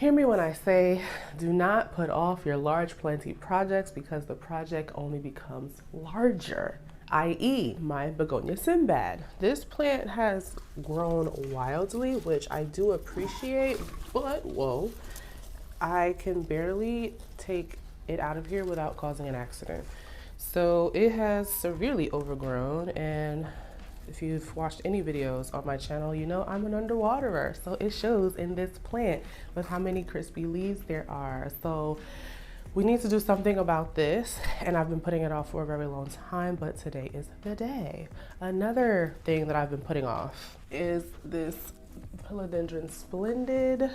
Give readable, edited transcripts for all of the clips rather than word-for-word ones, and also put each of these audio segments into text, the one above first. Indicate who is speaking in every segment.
Speaker 1: Hear me when I say, do not put off your large planting projects because the project only becomes larger, i.e. my begonia sinbad. This plant has grown wildly, which I do appreciate, but whoa, I can barely take it out of here without causing an accident. So it has severely overgrown, and if you've watched any videos on my channel, you know I'm an underwaterer. So it shows in this plant with how many crispy leaves there are. So we need to do something about this, and I've been putting it off for a very long time, but today is the day. Another thing that I've been putting off is this philodendron splendid.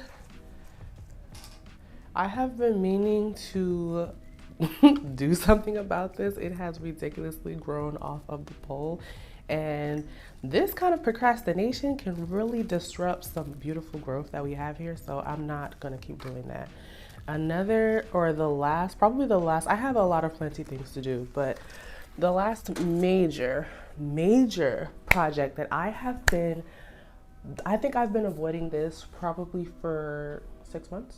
Speaker 1: I have been meaning to do something about this. It has ridiculously grown off of the pole, and this kind of procrastination can really disrupt some beautiful growth that we have here. So I'm not gonna keep doing that. Probably the last, I have a lot of plenty things to do, but the last major project that I think I've been avoiding this probably for 6 months.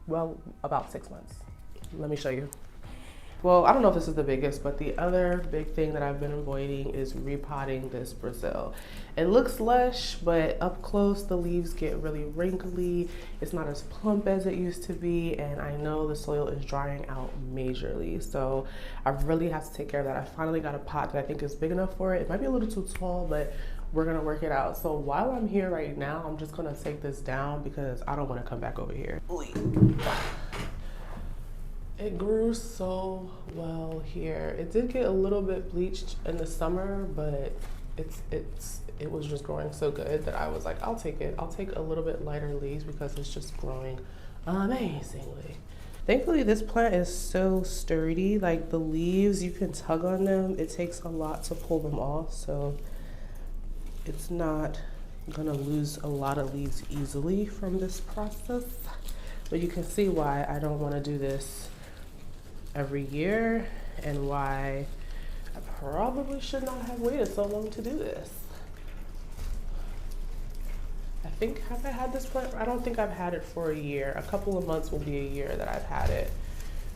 Speaker 1: Well, about 6 months. Let me show you. Well, I don't know if this is the biggest, but the other big thing that I've been avoiding is repotting this Brazil. It looks lush, but up close the leaves get really wrinkly. It's not as plump as it used to be, and I know the soil is drying out majorly. So I really have to take care of that. I finally got a pot that I think is big enough for it. It might be a little too tall, but we're gonna work it out. So while I'm here right now, I'm just gonna take this down because I don't wanna come back over here. It grew so well here. It did get a little bit bleached in the summer, but it was just growing so good that I was like, I'll take it. I'll take a little bit lighter leaves because it's just growing amazingly. Thankfully, this plant is so sturdy. Like the leaves, you can tug on them. It takes a lot to pull them off, so it's not gonna lose a lot of leaves easily from this process. But you can see why I don't wanna do this every year and why I probably should not have waited so long to do this. Have I had this plant? I don't think I've had it for a year. A couple of months will be a year that I've had it.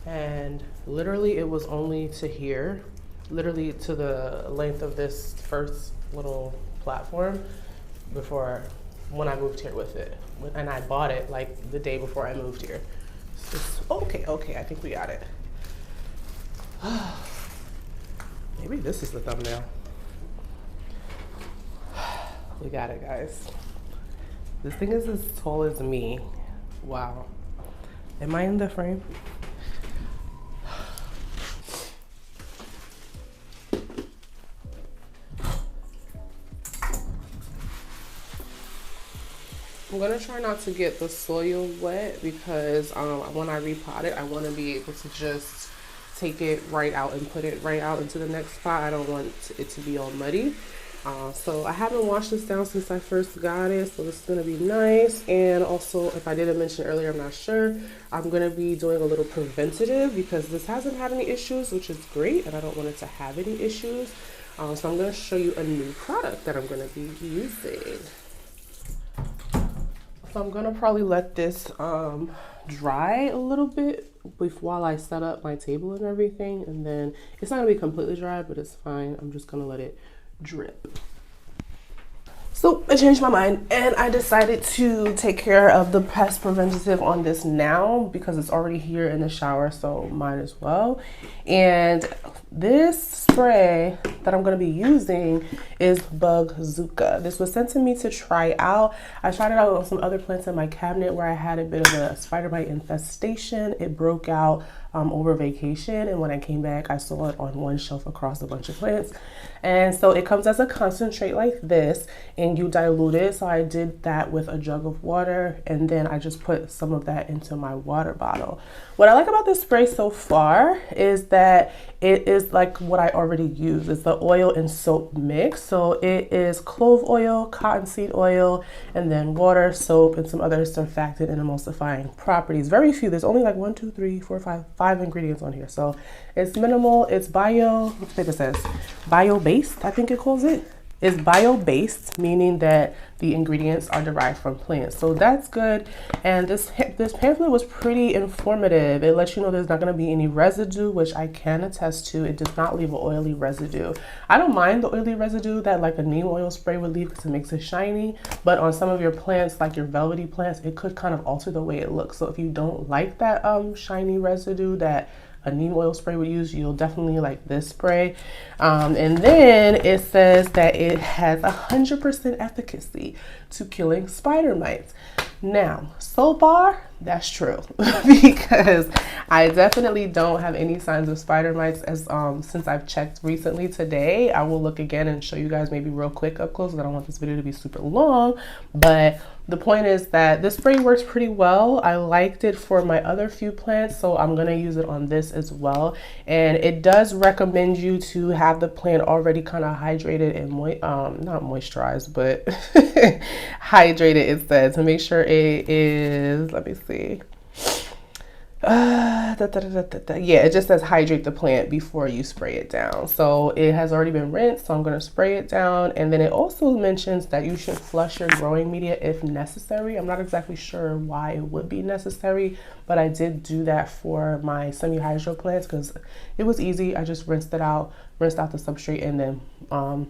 Speaker 1: And literally it was only to here, literally to the length of this first little platform when I moved here with it. And I bought it like the day before I moved here. Okay, I think we got it. Maybe this is the thumbnail. We got it, guys. This thing is as tall as me. Wow. Am I in the frame? I'm gonna try not to get the soil wet because when I repot it, I want to be able to just take it right out and put it right out into the next spot. I don't want it to be all muddy. So I haven't washed this down since I first got it, so this is gonna be nice. And also, if I didn't mention earlier, I'm not sure, I'm gonna be doing a little preventative because this hasn't had any issues, which is great, and I don't want it to have any issues. So I'm gonna show you a new product that I'm gonna be using. So I'm gonna probably let this dry a little bit while I set up my table and everything, and then it's not gonna be completely dry, but it's fine. I'm just gonna let it drip. So I changed my mind and I decided to take care of the pest preventative on this now because it's already here in the shower, so might as well. And this spray that I'm going to be using is bugzooka. This was sent to me to try out. I tried it out on some other plants in my cabinet where I had a bit of a spider bite infestation. It broke out over vacation, and when I came back I saw it on one shelf across a bunch of plants. And so it comes as a concentrate like this, and you dilute it. So I did that with a jug of water, and then I just put some of that into my water bottle. What I like about this spray so far is that it is like what I already use. It's the oil and soap mix. So it is clove oil, cottonseed oil, and then water, soap, and some other surfactant and emulsifying properties. Very few. There's only like 1, 2, 3, 4, 5 ingredients on here. So it's minimal. It's bio, what the paper says, bio-based, I think it calls it. It's bio-based, meaning that the ingredients are derived from plants. So that's good. And this pamphlet was pretty informative. It lets you know there's not going to be any residue, which I can attest to. It does not leave an oily residue. I don't mind the oily residue that like a neem oil spray would leave because it makes it shiny. But on some of your plants, like your velvety plants, it could kind of alter the way it looks. So if you don't like that shiny residue that a neem oil spray would use, you'll definitely like this spray. And then it says that it has 100% efficacy to killing spider mites. Now, so far, that's true because I definitely don't have any signs of spider mites as since I've checked recently today. I will look again and show you guys maybe real quick up close because I don't want this video to be super long. But the point is that this spray works pretty well. I liked it for my other few plants, so I'm gonna use it on this as well. And it does recommend you to have the plant already kind of hydrated and not moisturized, but hydrated, it says, to make sure it is, let me see. Yeah, it just says hydrate the plant before you spray it down. So it has already been rinsed, so I'm going to spray it down. And then it also mentions that you should flush your growing media if necessary. I'm not exactly sure why it would be necessary, but I did do that for my semi-hydro plants because it was easy. I just rinsed out the substrate and then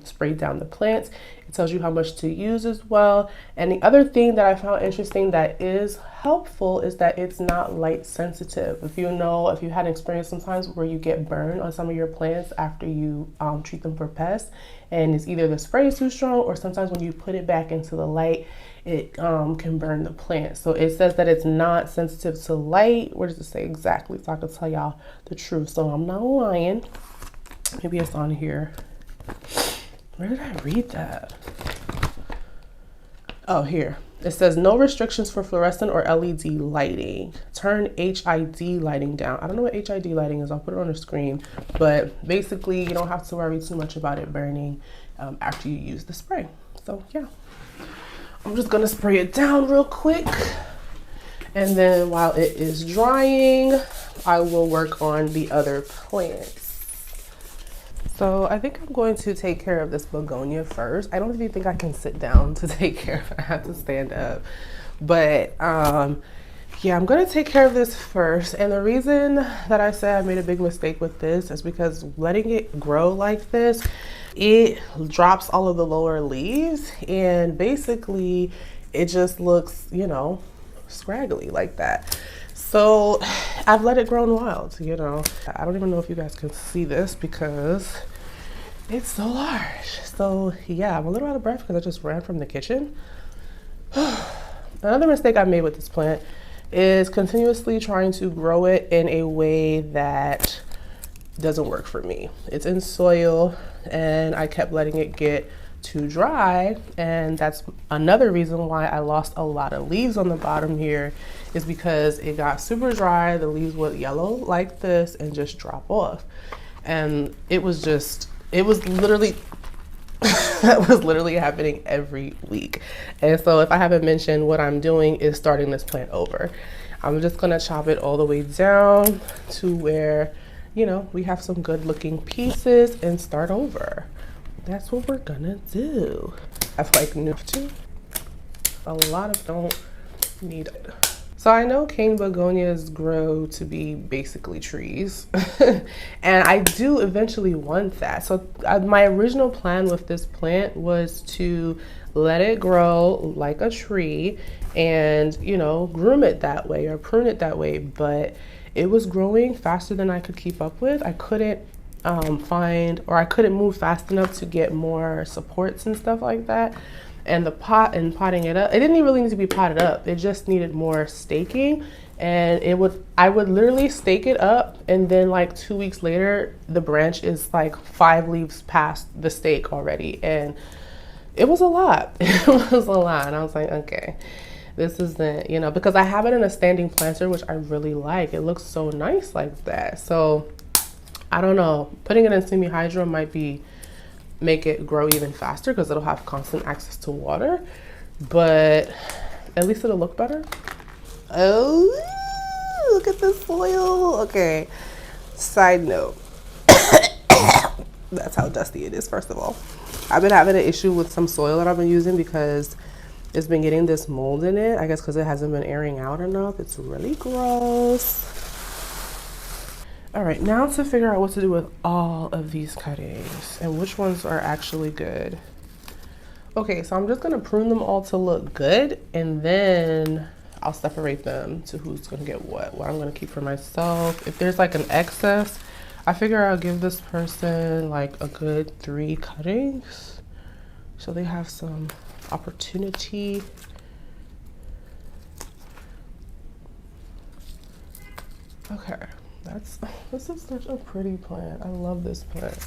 Speaker 1: sprayed down the plants. It tells you how much to use as well. And the other thing that I found interesting that is helpful is that it's not light sensitive. If you had experience sometimes where you get burned on some of your plants after you treat them for pests, and it's either the spray is too strong or sometimes when you put it back into the light, it can burn the plant. So it says that it's not sensitive to light. Where does it say exactly? So I can tell y'all the truth. So I'm not lying. Maybe it's on here. Where did I read that? Oh, here. It says no restrictions for fluorescent or LED lighting. Turn HID lighting down. I don't know what HID lighting is. I'll put it on the screen. But basically, you don't have to worry too much about it burning after you use the spray. So, yeah. I'm just going to spray it down real quick. And then while it is drying, I will work on the other plants. So I think I'm going to take care of this begonia first. I don't even think I can sit down to take care of it. I have to stand up. But yeah, I'm going to take care of this first. And the reason that I say I made a big mistake with this is because letting it grow like this, it drops all of the lower leaves. And basically it just looks, you know, scraggly like that. So I've let it grow wild, you know. I don't even know if you guys can see this because it's so large. So yeah, I'm a little out of breath because I just ran from the kitchen. Another mistake I made with this plant is continuously trying to grow it in a way that doesn't work for me. It's in soil and I kept letting it get too dry, and that's another reason why I lost a lot of leaves on the bottom here, is because it got super dry. The leaves would yellow like this and just drop off, and it was literally that was literally happening every week. And so if I haven't mentioned, what I'm doing is starting this plant over. I'm just gonna chop it all the way down to where, you know, we have some good looking pieces and start over. That's what we're gonna do. I feel like new to a lot of don't need it. So I know cane begonias grow to be basically trees and I do eventually want that. So my original plan with this plant was to let it grow like a tree and, you know, groom it that way or prune it that way, but it was growing faster than I could keep up with. I couldn't I couldn't move fast enough to get more supports and stuff like that. And the pot and potting it up, it didn't even really need to be potted up. It just needed more staking. And I would literally stake it up, and then like 2 weeks later, the branch is like 5 leaves past the stake already. And it was a lot. It was a lot. And I was like, okay, this isn't, you know, because I have it in a standing planter, which I really like. It looks so nice like that. So I don't know, putting it in semi-hydro might make it grow even faster because it'll have constant access to water, but at least it'll look better. Oh, look at the soil. Okay, side note, that's how dusty it is, first of all. I've been having an issue with some soil that I've been using because it's been getting this mold in it. I guess because it hasn't been airing out enough. It's really gross. All right, now to figure out what to do with all of these cuttings and which ones are actually good. Okay, so I'm just gonna prune them all to look good, and then I'll separate them to who's gonna get what I'm gonna keep for myself. If there's like an excess, I figure I'll give this person like a good 3 cuttings so they have some opportunity. Okay, this is such a pretty plant. I love this plant.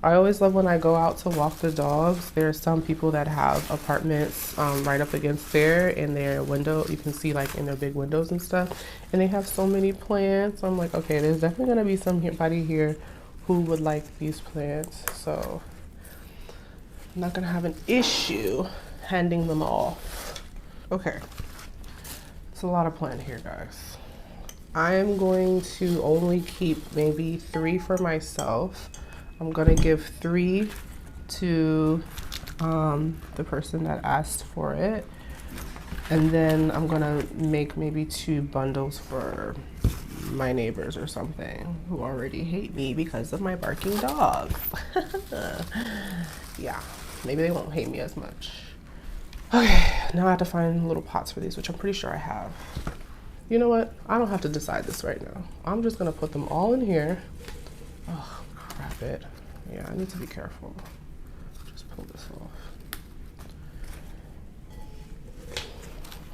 Speaker 1: I always love when I go out to walk the dogs. There are some people that have apartments right up against there, and their window, you can see like in their big windows and stuff, and they have so many plants. I'm like, okay, there's definitely gonna be somebody here who would like these plants, so I'm not gonna have an issue handing them off. Okay, it's a lot of plant here, guys. I am going to only keep maybe 3 for myself. I'm gonna give 3 to the person that asked for it. And then I'm gonna make maybe 2 bundles for my neighbors or something who already hate me because of my barking dog. Yeah, maybe they won't hate me as much. Okay, now I have to find little pots for these, which I'm pretty sure I have. You know what? I don't have to decide this right now. I'm just gonna put them all in here. Oh, crap it. Yeah, I need to be careful. Just pull this off.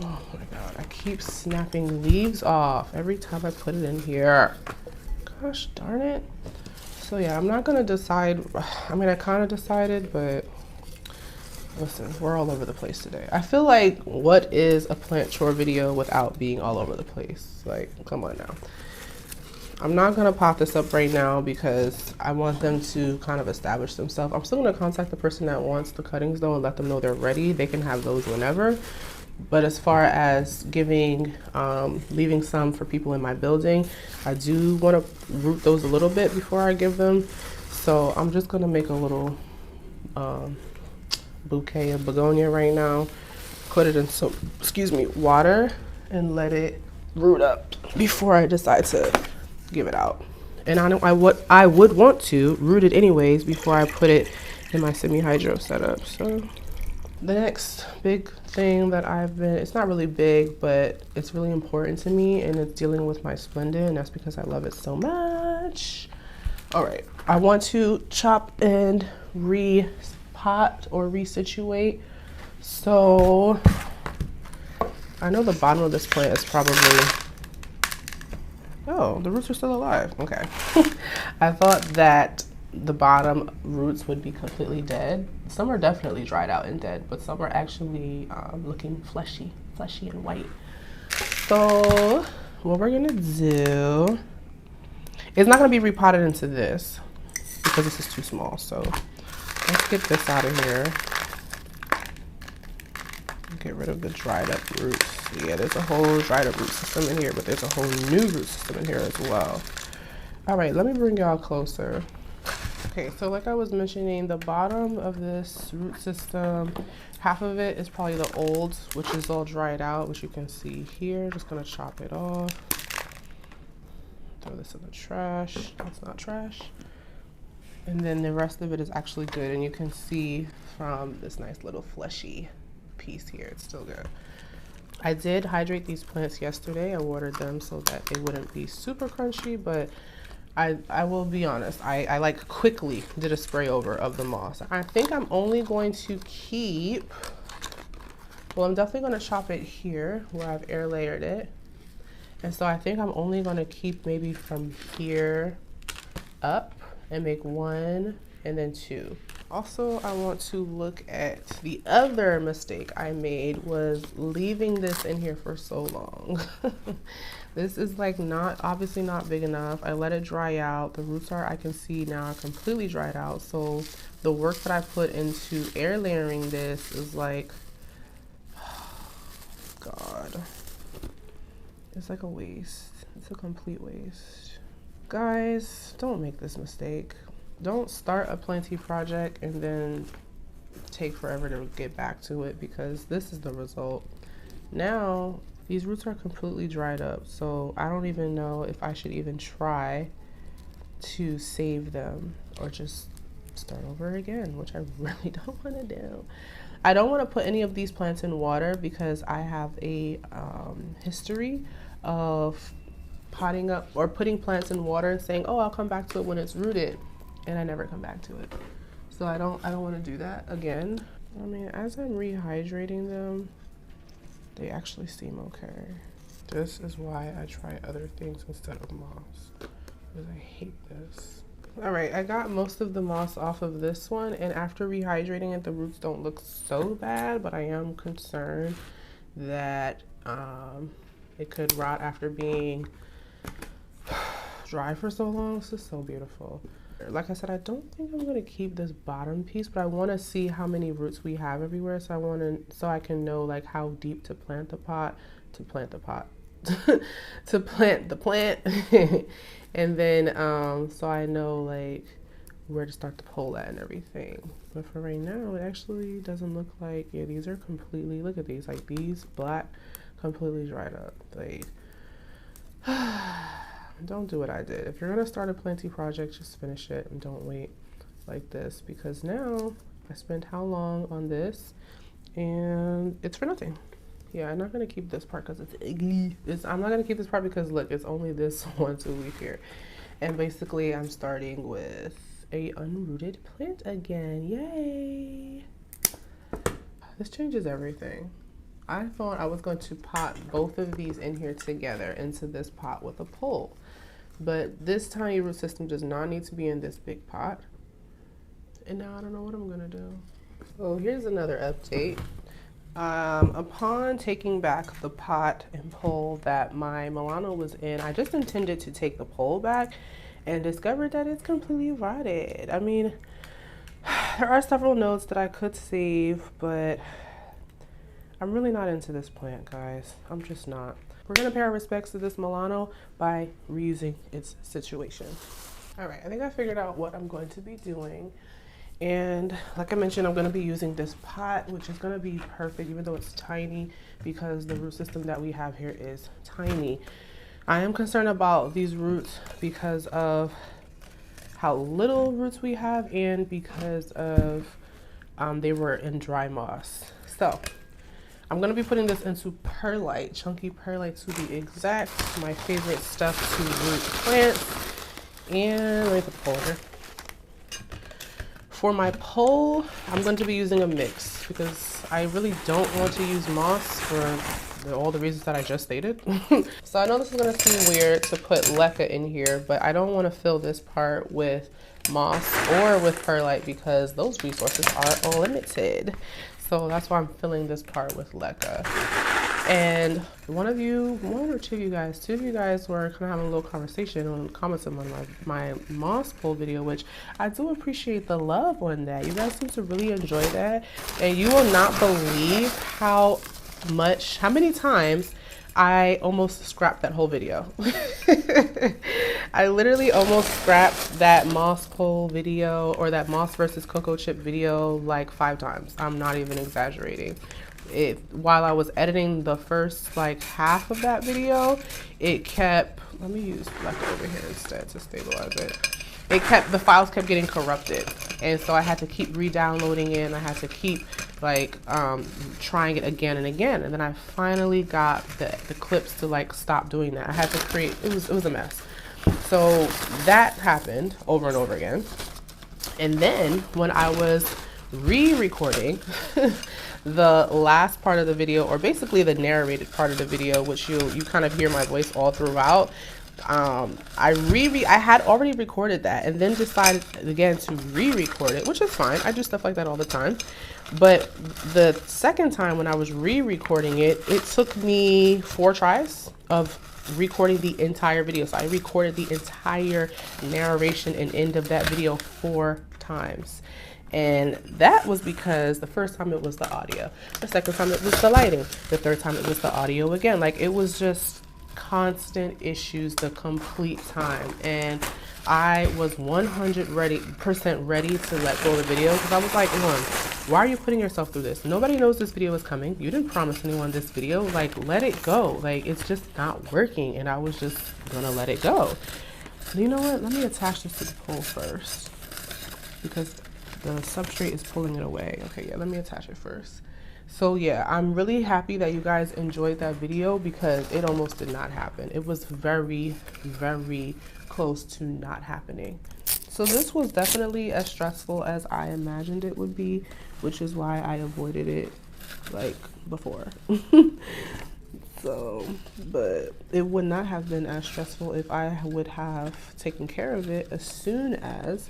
Speaker 1: Oh my God, I keep snapping leaves off every time I put it in here. Gosh darn it. So yeah, I'm not gonna decide. I mean, I kind of decided, but listen, we're all over the place today. I feel like, what is a plant chore video without being all over the place? Like, come on now. I'm not gonna pop this up right now because I want them to kind of establish themselves. I'm still gonna contact the person that wants the cuttings though and let them know they're ready. They can have those whenever. But as far as giving, leaving some for people in my building, I do wanna root those a little bit before I give them. So I'm just gonna make a little bouquet of begonia right now, put it in some, water, and let it root up before I decide to give it out. And I would want to root it anyways before I put it in my semi-hydro setup. So the next big thing that it's not really big, but it's really important to me, and it's dealing with my Splenda, and that's because I love it so much. All right, I want to chop and repot or resituate. So I know the bottom of this plant is probably, oh, the roots are still alive. Okay. I thought that the bottom roots would be completely dead. Some are definitely dried out and dead, but some are actually looking fleshy and white. So what we're gonna do, it's not gonna be repotted into this because this is too small. So let's get this out of here. Get rid of the dried up roots. Yeah, there's a whole dried up root system in here, but there's a whole new root system in here as well. All right, let me bring y'all closer. Okay, so like I was mentioning, the bottom of this root system, half of it is probably the old, which is all dried out, which you can see here. Just gonna chop it off. Throw this in the trash. That's not trash. And then the rest of it is actually good, and you can see from this nice little fleshy piece here, it's still good. I did hydrate these plants yesterday. I watered them so that they wouldn't be super crunchy, but I will be honest, I like quickly did a spray over of the moss. I think I'm only going to keep, well, I'm definitely going to chop it here where I've air layered it. And so I think I'm only going to keep maybe from here up and make 1 and then 2. Also, I want to look at the other mistake I made, was leaving this in here for so long. This is like obviously not big enough. I let it dry out. The roots I can see now are completely dried out. So the work that I put into air layering this is like, God, it's like a waste. It's a complete waste. Guys, don't make this mistake. Don't start a planting project and then take forever to get back to it because this is the result. Now these roots are completely dried up, so I don't even know if I should even try to save them or just start over again, which I really don't want to do. I don't want to put any of these plants in water because I have a history of potting up or putting plants in water and saying, oh, I'll come back to it when it's rooted, and I never come back to it. So I don't want to do that again. I mean, as I'm rehydrating them, they actually seem okay. This is why I try other things instead of moss, because I hate this. All right, I got most of the moss off of this one, and after rehydrating it, the roots don't look so bad, but I am concerned that it could rot after being dry for so long. This is so beautiful. Like I said, I don't think I'm gonna keep this bottom piece, but I want to see how many roots we have everywhere, so I can know like how deep to plant the pot, to plant the pot, to plant the plant, and then so I know like where to start the pole at and everything. But for right now, it actually doesn't look like, yeah, these are completely, look at these, like these black, completely dried up. Like don't do what I did. If you're gonna start a planting project, just finish it and don't wait like this, because now I spent how long on this and it's for nothing. Yeah, I'm not gonna keep this part because it's ugly. I'm not gonna keep this part because look, it's only this 1-2 leaf here. And basically I'm starting with a unrooted plant again. Yay! This changes everything. I thought I was going to pot both of these in here together into this pot with a pole. But this tiny root system does not need to be in this big pot. And now I don't know what I'm gonna do. So here's another update. Upon taking back the pot and pole that my Milano was in, I just intended to take the pole back and discovered that it's completely rotted. I mean, there are several notes that I could save, but I'm really not into this plant, guys. I'm just not. We're gonna pay our respects to this Milano by reusing its situation. All right, I think I figured out what I'm going to be doing. And like I mentioned, I'm gonna be using this pot, which is gonna be perfect, even though it's tiny, because the root system that we have here is tiny. I am concerned about these roots because of how little roots we have and because of they were in dry moss. So I'm gonna be putting this into perlite, chunky perlite to be exact, my favorite stuff to root plants. And let me put the pole here. For my pole, I'm going to be using a mix because I really don't want to use moss for all the reasons that I just stated. So I know this is going to seem weird to put leca in here, but I don't want to fill this part with moss or with perlite because those resources are limited. So that's why I'm filling this part with leca. And one or two of you guys were kind of having a little conversation on comments on my moss pole video, which I do appreciate the love on that. You guys seem to really enjoy that. And you will not believe how many times I almost scrapped that whole video. I literally almost scrapped that moss pole video or that moss versus cocoa chip video like 5 times. I'm not even exaggerating. While I was editing the first like half of that video, it kept, let me use leca over here instead to stabilize it. The files kept getting corrupted, and so I had to keep re-downloading it, and I had to keep like trying it again and again, and then I finally got the clips to like stop doing that. I had to create, it was a mess. So that happened over and over again. And then when I was re-recording the last part of the video, or basically the narrated part of the video, which you kind of hear my voice all throughout, I had already recorded that and then decided again to re-record it, which is fine. I do stuff like that all the time. But the second time when I was re-recording it, it took me 4 tries of recording the entire video. So I recorded the entire narration and end of that video 4 times. And that was because the first time it was the audio, the second time it was the lighting, the third time it was the audio again. Like, it was just constant issues the complete time, and I was 100% ready to let go of the video because I was like, one, why are you putting yourself through this? Nobody knows this video is coming. You didn't promise anyone this video. Like, let it go. Like, it's just not working, and I was just gonna let it go. And you know what? Let me attach this to the pole first because the substrate is pulling it away. Okay, yeah, let me attach it first. So yeah, I'm really happy that you guys enjoyed that video because it almost did not happen. It was very, very close to not happening. So this was definitely as stressful as I imagined it would be, which is why I avoided it like before. So, but it would not have been as stressful if I would have taken care of it as soon as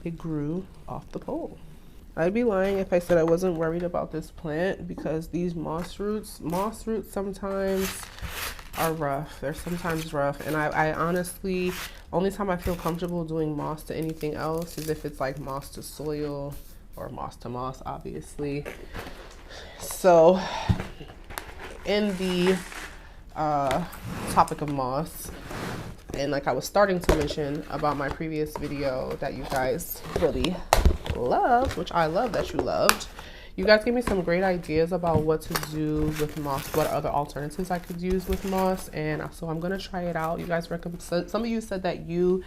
Speaker 1: it grew off the pole. I'd be lying if I said I wasn't worried about this plant because these moss roots sometimes are rough. They're sometimes rough, and I honestly, only time I feel comfortable doing moss to anything else is if it's like moss to soil or moss to moss, obviously. So in the topic of moss, and like I was starting to mention about my previous video that you guys really loved, which I love that you loved, you guys gave me some great ideas about what to do with moss, what other alternatives I could use with moss, and so I'm gonna try it out. You guys recommend, some of you said that you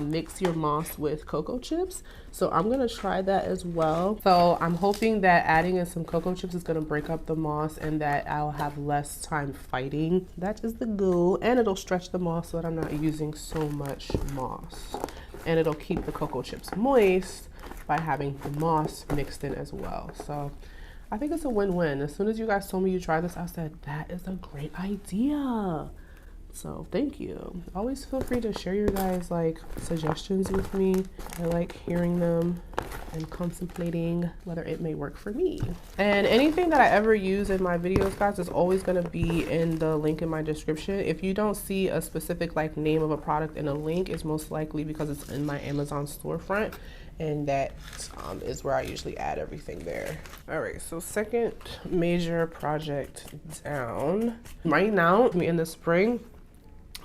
Speaker 1: mix your moss with cocoa chips, so I'm gonna try that as well. So I'm hoping that adding in some cocoa chips is gonna break up the moss and that I'll have less time fighting. That is the goal, and it'll stretch the moss so that I'm not using so much moss, and it'll keep the cocoa chips moist by having the moss mixed in as well. So I think it's a win-win. As soon as you guys told me you try this, I said that is a great idea. So thank you. Always feel free to share your guys like suggestions with me. I like hearing them and contemplating whether it may work for me. And anything that I ever use in my videos, guys, is always going to be in the link in my description. If you don't see a specific like name of a product in a link, it's most likely because it's in my Amazon storefront, and that is where I usually add everything there. All right, so second major project down. Right now, in the spring,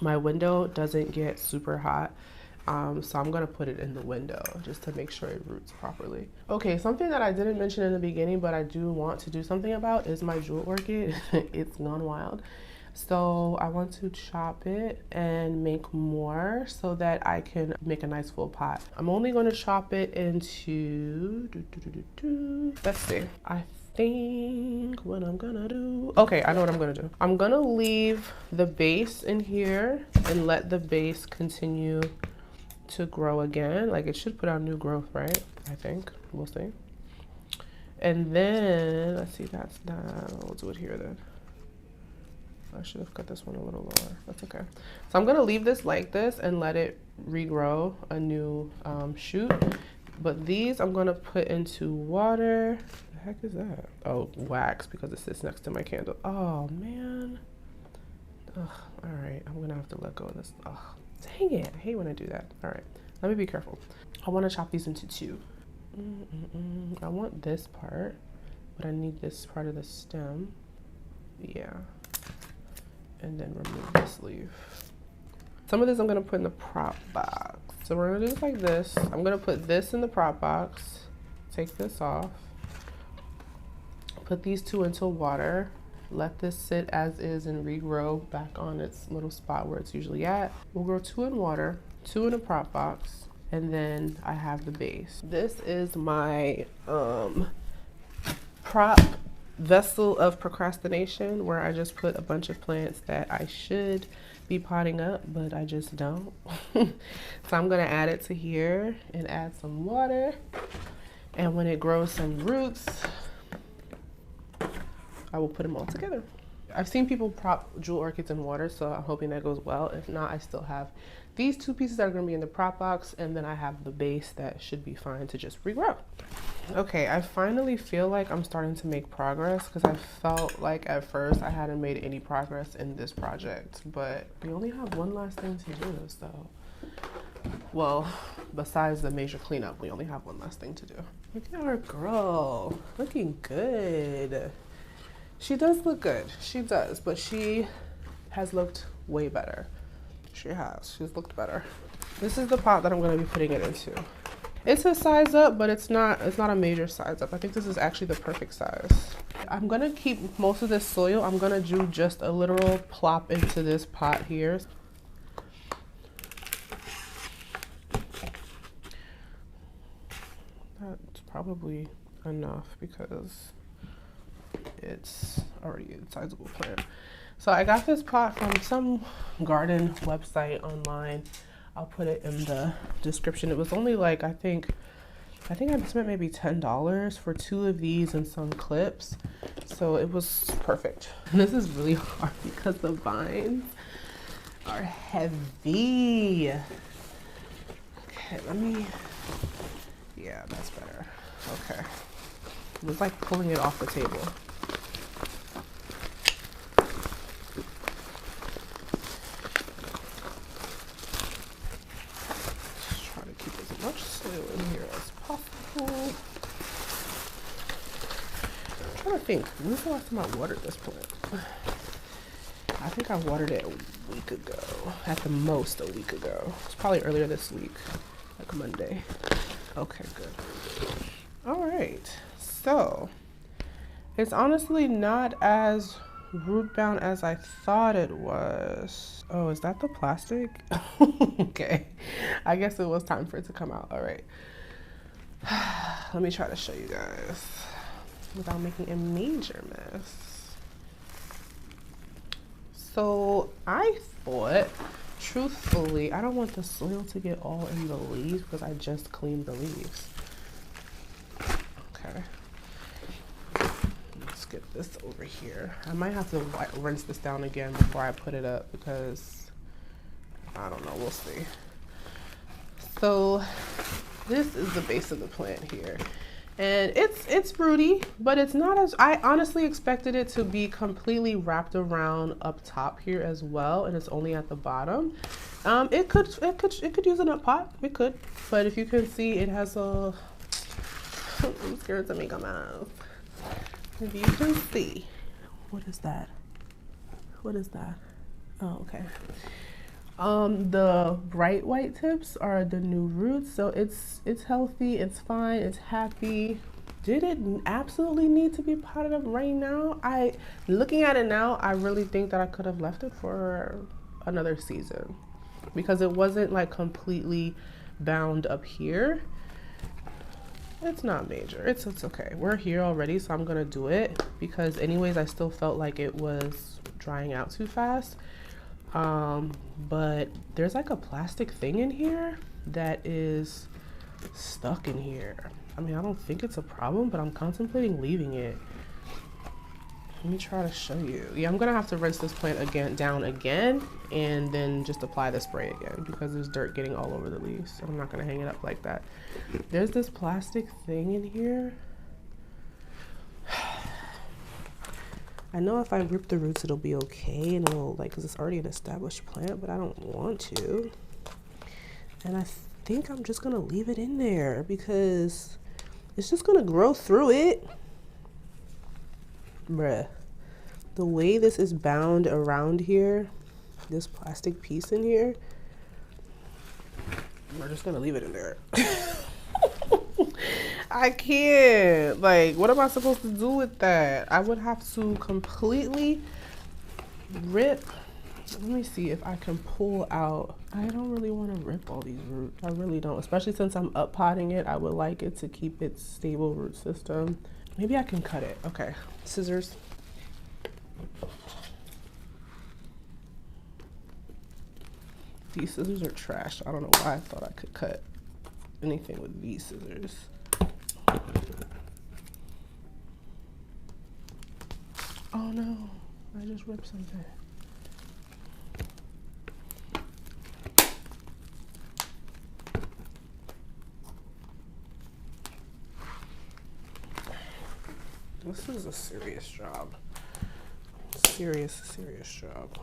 Speaker 1: my window doesn't get super hot, so I'm gonna put it in the window just to make sure it roots properly. Okay, something that I didn't mention in the beginning but I do want to do something about is my jewel orchid. It's gone wild, so I want to chop it and make more so that I can make a nice full pot. I'm only going to chop it into let's see, I think what I'm gonna do, okay, I know what I'm gonna do. I'm gonna leave the base in here and let the base continue to grow again. Like, it should put out new growth, right? I think, we'll see. And then let's see, that's that. We'll do it here then. I should have cut this one a little lower. That's okay. So I'm gonna leave this like this and let it regrow a new shoot. But these I'm gonna put into water. The heck is that? Oh, wax, because it sits next to my candle. Oh man. Ugh, all right, I'm gonna have to let go of this. Ugh, dang it, I hate when I do that. All right, let me be careful. I wanna chop these into two. I want this part, but I need this part of the stem. Yeah. And then remove this leaf. Some of this I'm gonna put in the prop box. So we're gonna do this like this. I'm gonna put this in the prop box, take this off, put these two into water, let this sit as is and regrow back on its little spot where it's usually at. We'll grow 2 in water, 2 in a prop box, and then I have the base. This is my prop vessel of procrastination, where I just put a bunch of plants that I should be potting up, but I just don't. So I'm gonna add it to here and add some water, and when it grows some roots, I will put them all together. I've seen people prop jewel orchids in water, so I'm hoping that goes well. If not, I still have these 2 pieces that are gonna be in the prop box, and then I have the base that should be fine to just regrow. Okay, I finally feel like I'm starting to make progress, because I felt like at first I hadn't made any progress in this project, but we only have one last thing to do, so, well, besides the major cleanup, we only have one last thing to do. Look at our girl, looking good. She does look good, she does, but she has looked way better. She has. She's looked better. This is the pot that I'm going to be putting it into. It's a size up, but it's not a major size up. I think this is actually the perfect size. I'm going to keep most of this soil. I'm going to do just a literal plop into this pot here. That's probably enough because it's already a sizable plant. So I got this pot from some garden website online. I'll put it in the description. It was only like, I think I spent maybe $10 for 2 of these and some clips. So it was perfect. And this is really hard because the vines are heavy. Okay, yeah, that's better. Okay. It was like pulling it off the table. In here as possible. I'm trying to think, when's the last time I watered this plant? I think I watered it a week ago, at the most a week ago. It's probably earlier this week, like Monday. Okay, good. All right, so it's honestly not as root bound as I thought it was. Oh, is that the plastic? Okay, I guess it was time for it to come out. All right, let me try to show you guys without making a major mess. So I thought, truthfully, I don't want the soil to get all in the leaves because I just cleaned the leaves. Okay. Get this over here. I might have to rinse this down again before I put it up because I don't know, we'll see. So this is the base of the plant here, and it's rooty, but it's not as I honestly expected it to be completely wrapped around up top here as well, and it's only at the bottom. It could use an up pot, it could, but if you can see, it has a I'm scared to make a mess. If you can see, what is that? What is that? Oh, okay. The bright white tips are the new roots, so it's healthy, it's fine, it's happy. Did it absolutely need to be potted up right now? Looking at it now, I really think that I could have left it for another season because it wasn't like completely bound up here. It's not major. It's okay. We're here already, so I'm gonna do it because anyways, I still felt like it was drying out too fast. But there's like a plastic thing in here that is stuck in here. I mean, I don't think it's a problem, but I'm contemplating leaving it. Let me try to show you. Yeah, I'm gonna have to rinse this plant down again and then just apply the spray again because there's dirt getting all over the leaves. So I'm not gonna hang it up like that. There's this plastic thing in here. I know if I rip the roots it'll be okay and it'll like, cause it's already an established plant, but I don't want to. And I think I'm just gonna leave it in there because it's just gonna grow through it. Bruh, the way this is bound around here, this plastic piece in here, we're just gonna leave it in there. I can't, like, what am I supposed to do with that? I would have to completely rip. Let me see if I can pull out. I don't really want to rip all these roots. I really don't, especially since I'm up potting it. I would like it to keep its stable root system. Maybe I can cut it. Okay, scissors. These scissors are trash. I don't know why I thought I could cut anything with these scissors. Oh no, I just ripped something. This is a serious job. Serious job.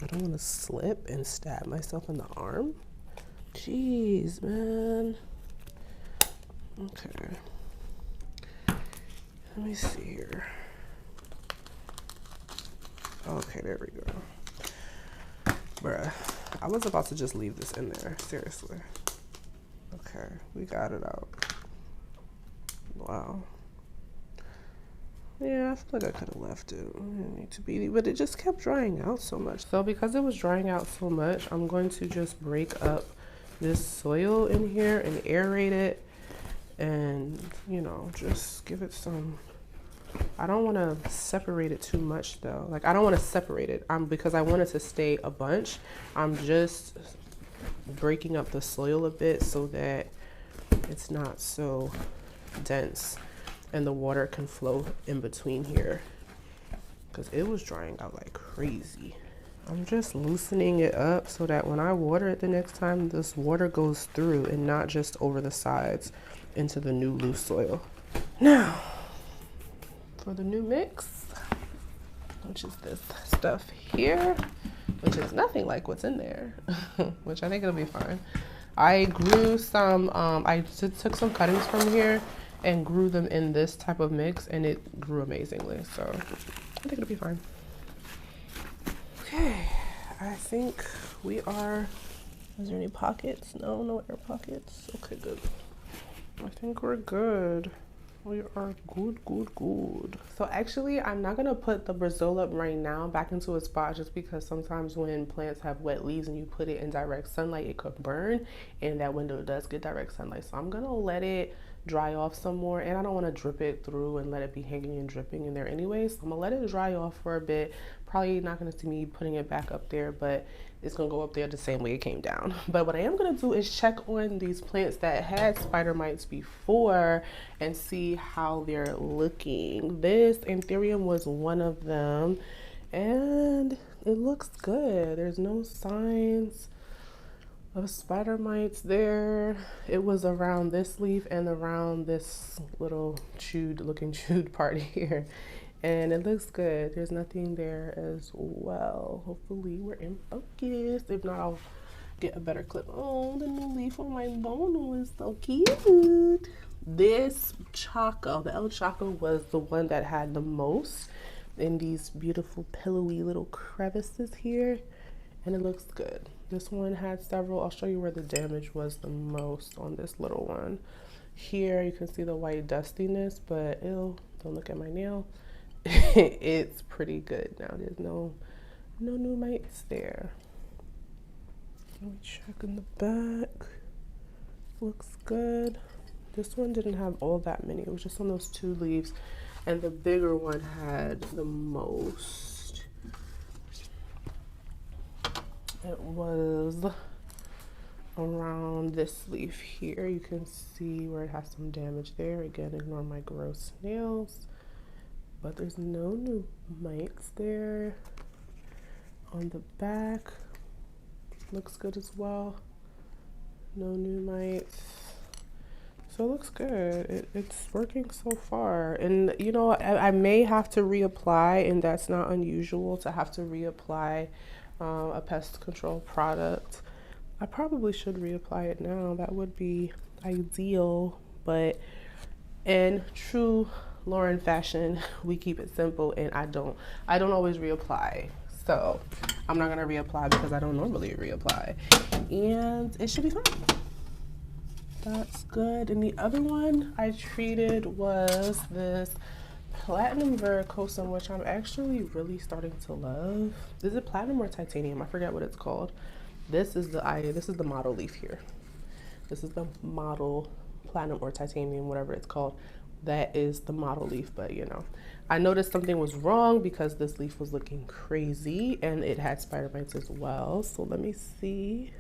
Speaker 1: I don't want to slip and stab myself in the arm. Jeez, man. Okay. Let me see here. Okay, there we go. Bruh, I was about to just leave this in there, seriously. Okay, we got it out. Wow. Yeah, I feel like I could have left it. It didn't need to be, but it just kept drying out so much. So because it was drying out so much, I'm going to just break up this soil in here and aerate it and, you know, just give it some. I don't want to separate it too much though. Like I don't want to separate it because I want it to stay a bunch. I'm just breaking up the soil a bit so that it's not so dense and the water can flow in between here, because it was drying out like crazy. I'm just loosening it up so that when I water it the next time, this water goes through and not just over the sides into the new loose soil. Now for the new mix, which is this stuff here, which is nothing like what's in there, which I think it'll be fine. I grew some, I took some cuttings from here and grew them in this type of mix, and it grew amazingly. So I think it'll be fine. Okay, I think we are, is there any pockets? No, no air pockets. Okay, good. I think we're good. We are good, good, good. So actually, I'm not gonna put the Brazil right now back into a spot, just because sometimes when plants have wet leaves and you put it in direct sunlight, it could burn, and that window does get direct sunlight. So I'm gonna let it dry off some more, and I don't want to drip it through and let it be hanging and dripping in there anyway. So I'm gonna let it dry off for a bit. Probably not gonna see me putting it back up there, but it's gonna go up there the same way it came down. But what I am gonna do is check on these plants that had spider mites before and see how they're looking. This anthurium was one of them, and it looks good. There's no signs of spider mites there. It was around this leaf and around this little chewed part here, and it looks good. There's nothing there as well. Hopefully we're in focus. If not, I'll get a better clip. Oh, the new leaf on my bono is so cute. This Chaco, the El Chaco, was the one that had the most in these beautiful pillowy little crevices here, and it looks good. This one had several. I'll show you where the damage was the most on this little one. Here you can see the white dustiness, but ew, don't look at my nail. It's pretty good now. There's no new mites there. Let me check in the back. Looks good. This one didn't have all that many. It was just on those 2 leaves, and the bigger one had the most. It was around this leaf here. You can see where it has some damage there. Again, ignore my gross nails. But there's no new mites there. On the back, looks good as well. No new mites. So it looks good. It's working so far. And you know, I may have to reapply, and that's not unusual to have to reapply a pest control product. I probably should reapply it now. That would be ideal, but in true Lauren fashion, we keep it simple, and I don't always reapply. So I'm not gonna reapply because I don't normally reapply, and it should be fine. That's good. And the other one I treated was this platinum verrucosum, which I'm actually really starting to love. Is it platinum or titanium? I forget what it's called. This is the model leaf here. This is the model platinum or titanium, whatever it's called. That is the model leaf, but you know, I noticed something was wrong because this leaf was looking crazy and it had spider mites as well. So let me see.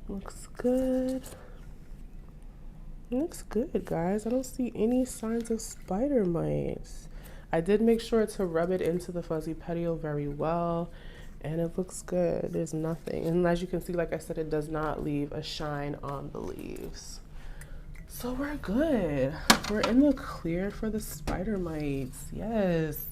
Speaker 1: Looks good. Looks good, guys. I don't see any signs of spider mites. I did make sure to rub it into the fuzzy petioles very well, and it looks good. There's nothing, and as you can see, like I said, it does not leave a shine on the leaves. So we're good. We're in the clear for the spider mites. Yes.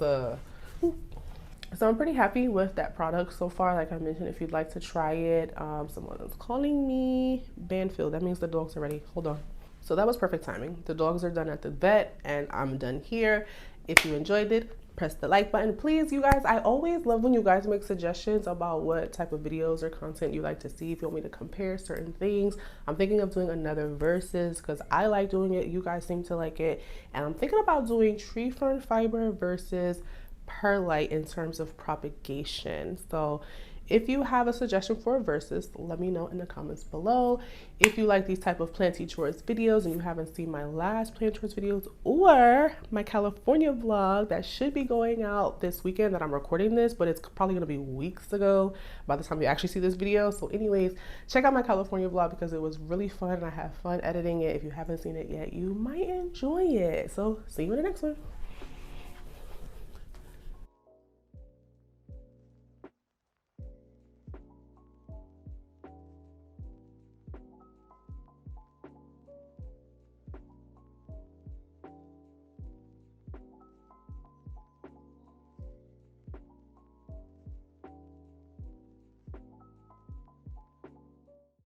Speaker 1: So I'm pretty happy with that product so far. Like I mentioned, if you'd like to try it, someone is calling me. Banfield, that means the dogs are ready. Hold on. So that was perfect timing. The dogs are done at the vet and I'm done here. If you enjoyed it, press the like button. Please, you guys, I always love when you guys make suggestions about what type of videos or content you like to see. If you want me to compare certain things, I'm thinking of doing another versus because I like doing it. You guys seem to like it. And I'm thinking about doing tree fern fiber versus perlite in terms of propagation. So if you have a suggestion for a versus, let me know in the comments below. If you like these type of planty chores videos and you haven't seen my last plant chores videos or my California vlog that should be going out this weekend that I'm recording this, but it's probably gonna be weeks ago by the time you actually see this video. So anyways, check out my California vlog because it was really fun and I had fun editing it. If you haven't seen it yet, you might enjoy it. So see you in the next one.